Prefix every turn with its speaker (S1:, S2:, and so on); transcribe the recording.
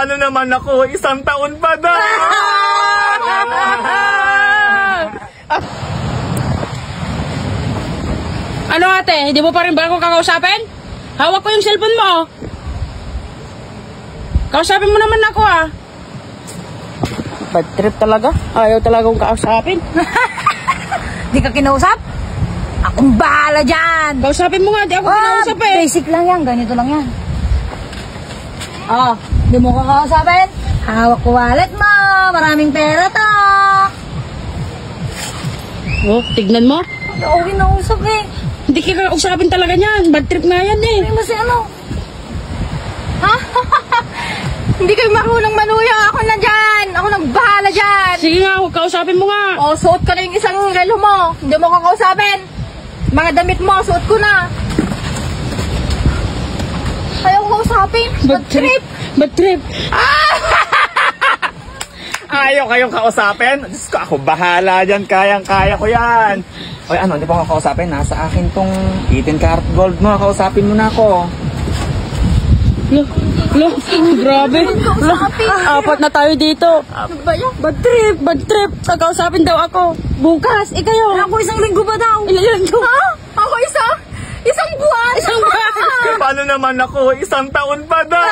S1: Paano naman ako? 1 taon pa daw!
S2: Ano ate, hindi mo pa rin ba ako kakausapin? Hawak ko yung cellphone mo. Kausapin mo naman ako ah. Bad trip talaga. Ayaw talaga kong kausapin.
S3: Di ka kinausap? Akong bahala dyan.
S2: Kausapin mo nga, di ako kinausap eh.
S3: Basic lang yan, ganito lang yan. Oh, di mo ko kausapin? Hawak ko wallet mo, maraming pera to.
S2: Oh, tignan mo.
S3: Hindi ako kinausap eh.
S2: Hindi ka kausapin talaga niyan. Bad trip nga yan eh.
S3: Hindi mo si ano?
S4: Ha? Hindi kayo marunong manuya. Ako na dyan. Ako nang bahala dyan.
S2: Sige nga, kausapin mo nga.
S4: O, suot ko na yung isang relo mo. Hindi mo kakausapin. Mga damit mo, suot ko na. Ayaw ko kausapin. Bad trip.
S2: Bad trip.
S1: Ayaw kayong kausapin? Diyos ko, ako bahala dyan. Kayang-kaya ko yan. Oy, ano, hindi pa ako kausapin. Nasa akin tong 18 karat gold mo. Kausapin mo na ako.
S2: Lo, grabe. Lo, 4 na tayo dito.
S4: Ano ba yan?
S2: Bad trip, bad trip. Kakausapin daw ako. Bukas, ikayo.
S3: Ako 1 linggo ba daw?
S2: Ilan linggo?
S4: Ha? Ako isang buwan.
S2: Isang buwan.
S1: Paano naman ako? 1 taon pa daw!